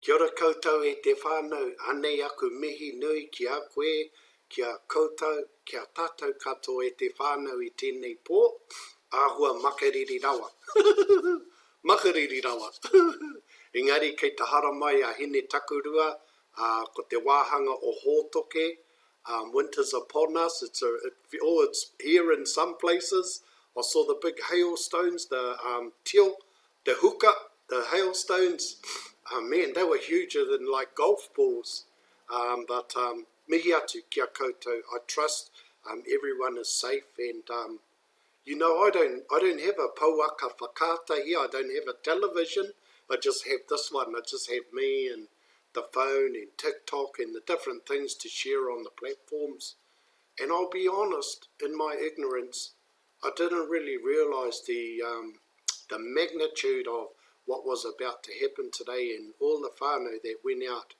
Kia ora koutou e te whānau, anei aku mihi nui ki a koe, kia koutou, kia tātou katoa e te whānau I tēnei pō, āhua makariri rawa. Makariri rawa. Engari, kei te haramai a hine takurua, ko te wāhanga o hōtoke, winter's upon us, it's here in some places. I saw the big hailstones, the the huka, the hailstones. Man, they were huger than like golf balls. But mihi atu kia koutou. I trust everyone is safe, and you know, I don't have a pauaka whakata here. I don't have a television. I just have this one. I just have me and the phone and TikTok and the different things to share on the platforms. And I'll be honest, in my ignorance, I didn't really realise the magnitude of what was about to happen today, and all the whānau that went out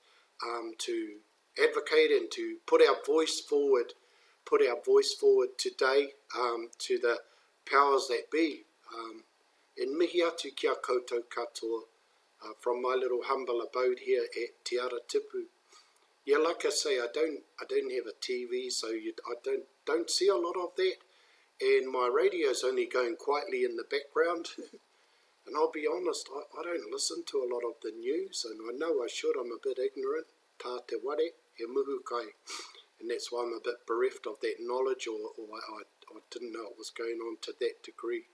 to advocate and to put our voice forward today to the powers that be. And mihi atu kia koutou katoa from my little humble abode here at Te Aratipu. Yeah, like I say, I don't have a TV, so I don't see a lot of that, and my radio's only going quietly in the background. And I'll be honest, I don't listen to a lot of the news, and I know I should. I'm a bit ignorant, tā te ware, he muhu kai, and that's why I'm a bit bereft of that knowledge, or I didn't know it was going on to that degree.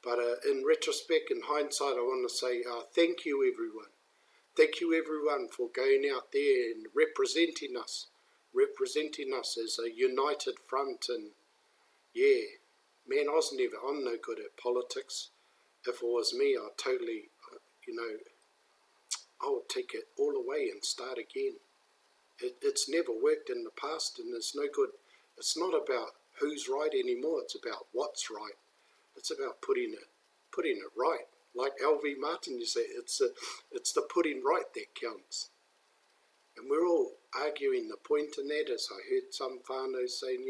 But in retrospect, in hindsight, I want to say thank you, everyone. Thank you, everyone, for going out there and representing us as a united front. And yeah, man, I'm no good at politics. If it was me, I'd totally, I would take it all away and start again. It's never worked in the past, and it's no good. It's not about who's right anymore. It's about what's right. It's about putting it right. Like L.V. Martin, you say, it's the putting right that counts. And we're all arguing the point in that, as I heard some whānau saying,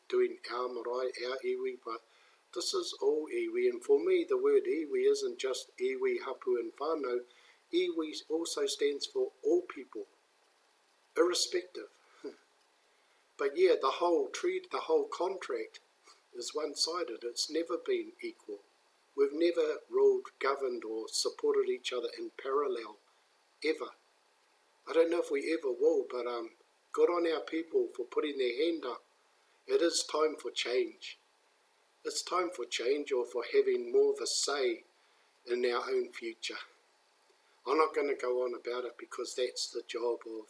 doing our marae, our iwi, but this is all iwi. And for me, the word iwi isn't just iwi, hapu and whānau. Iwi also stands for all people, irrespective. But yeah, the whole treaty, the whole contract is one-sided. It's never been equal. We've never ruled, governed, or supported each other in parallel, ever. I don't know if we ever will, but good on our people for putting their hand up. It is time for change. It's time for change, or for having more of a say in our own future. I'm not going to go on about it, because that's the job of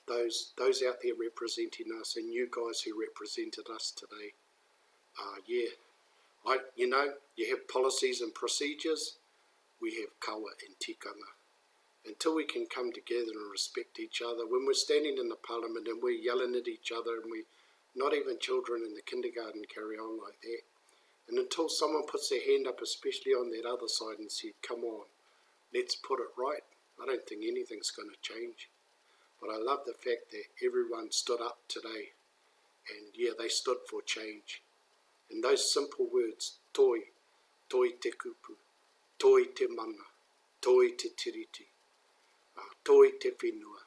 those out there representing us, and you guys who represented us today. Yeah. You have policies and procedures, we have kawa and tikanga. Until we can come together and respect each other, when we're standing in the parliament and we're yelling at each other, and we, not even children in the kindergarten carry on like that. And until someone puts their hand up, especially on that other side, and said, come on, let's put it right, I don't think anything's going to change. But I love the fact that everyone stood up today, and yeah, they stood for change. And those simple words, toi te kupu, toi te mana, toi te tiriti, toi te whenua.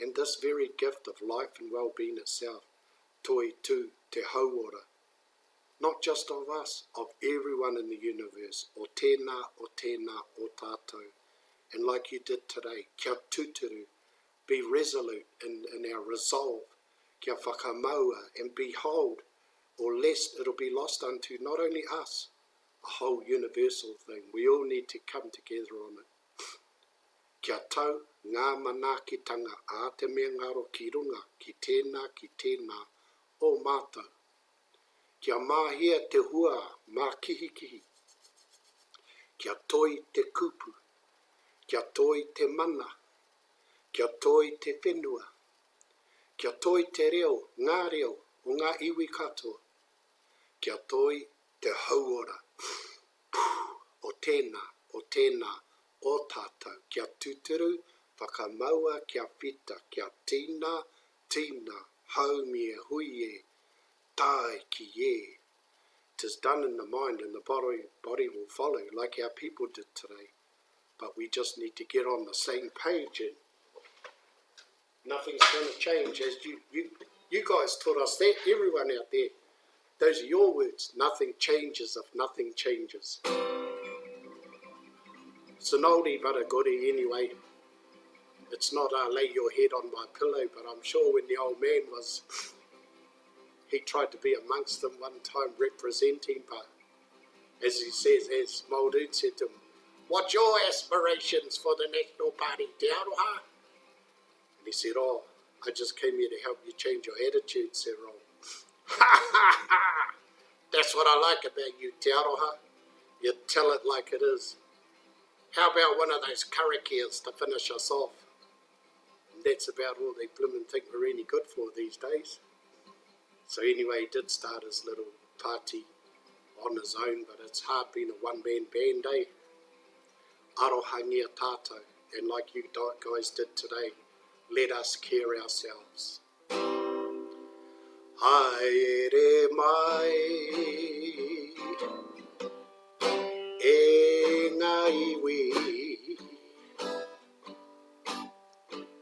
And this very gift of life and well-being itself, toi tū te hauora, not just of us, of everyone in the universe, o tēnā, o tātou. And like you did today, kia tūturu, be resolute in our resolve, kia whakamaua, and behold, or lest it'll be lost unto not only us, a whole universal thing. We all need to come together on it. Kia tau ngā manaakitanga a te mea ngaro ki runga, ki tēnā, o mātou. Kia māhea te hua, mākihikihi. Kia toi te kupu, kia toi te mana, kia toi te whenua, kia toi te reo, ngā reo, o ngā iwi katoa. Kia toi te hauora, o tēnā, o tātou, kia tūturu, whakamaua, kia whita, kia tēnā, haumi e hui tāiki e. 'Tis done in the mind, and the body will follow, like our people did today. but we just need to get on the same page, and nothing's going to change. As you guys taught us that, everyone out there, those are your words. Nothing changes if nothing changes. It's an oldie but a goodie anyway. It's not lay your head on my pillow, but I'm sure when the old man was, he tried to be amongst them one time representing, but as he says, as Muldoon said to him, what's your aspirations for the National Party, Te Aroha? And he said, oh, I just came here to help you change your attitude, Cyril. Ha ha ha! That's what I like about you, Te Aroha. You tell it like it is. How about one of those karakias to finish us off? And that's about all they blimmin' think we're any good for these days. So anyway, he did start his little party on his own, but it's hard being a one-man band, eh? Arohangia Tātou. And like you guys did today, let us care ourselves. Haere mai, e ngā iwi,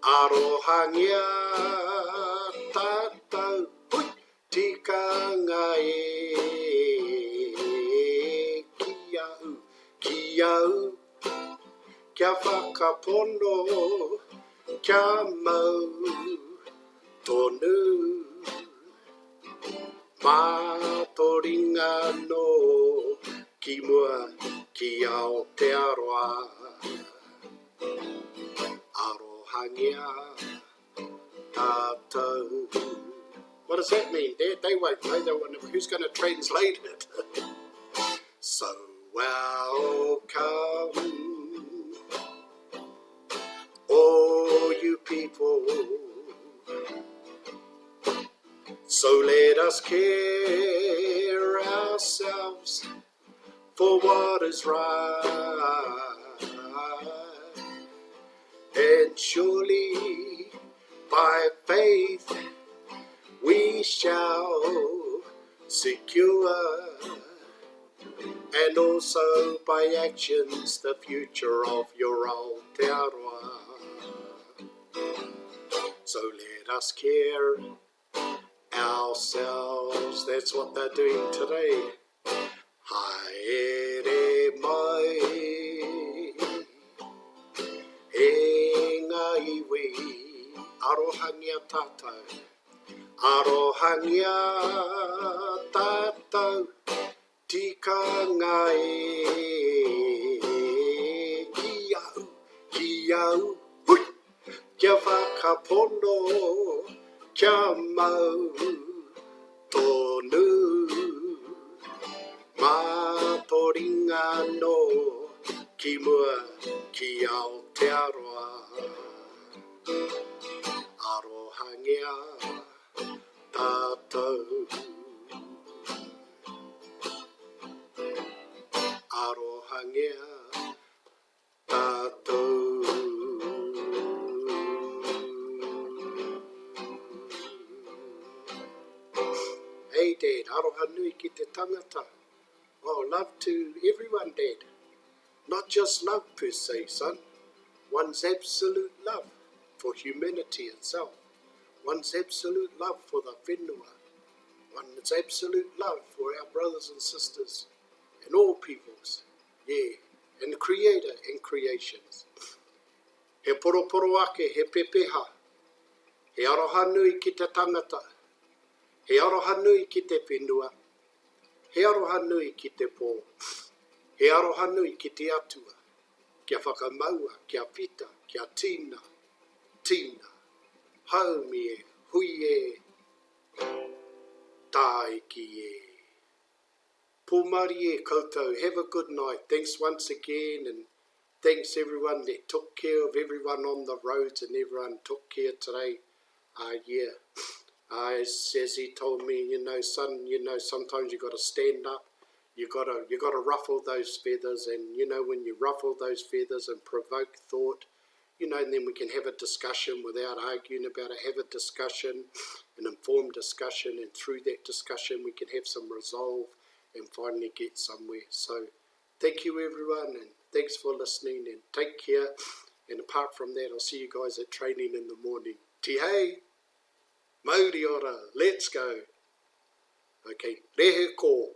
Arohangia Tātou, tikanga ki au, kia whakapono, kia mau, tonu, mātou ringa no, ki mua, ki Aotearoa, Arohangia Tātou. What does that mean? They won't know. They won't know. Who's going to translate it? So welcome, all you people. So let us care ourselves for what is right, and surely by faith we shall secure, and also by actions the future of your Aotearoa. So let us care ourselves. That's what they're doing today. Haere mai, e ngā iwi, Arohangia Tātou. Arohangia Tātou, tikanga ki au, hui, kia whakapono, kia mau, tonu, mātou ringa no, ki mua, ki Aotearoa, Arohangia Tātou, Arohangia Tātou. Hey Dad, arohanui ki te tangata. Oh, love to everyone, Dad. Not just love per se, son. One's absolute love for humanity itself. One's absolute love for the whenua. One's absolute love for our brothers and sisters and all peoples. Yeah, and the Creator and creations. He poroporaki, he pepeha. He arohanui ki te tangata. He arohanui ki te whenua. He arohanui ki te pō. He arohanui ki te atua. Kia whakamaua, kia whita, kia tēnā, haumi, hui, tāiki. Pōmari koutou, have a good night. Thanks once again, and thanks everyone that took care of everyone on the roads and everyone took care today. As he told me, son, sometimes you got to stand up. You got to ruffle those feathers, and when you ruffle those feathers and provoke thought, and then we can have a discussion without arguing about it. Have a discussion, an informed discussion, and through that discussion we can have some resolve and finally get somewhere. So, thank you everyone, and Thanks for listening and take care. And apart from that, I'll see you guys at training in the morning. Te hei, mauri ora, let's go. Okay, rehe ko.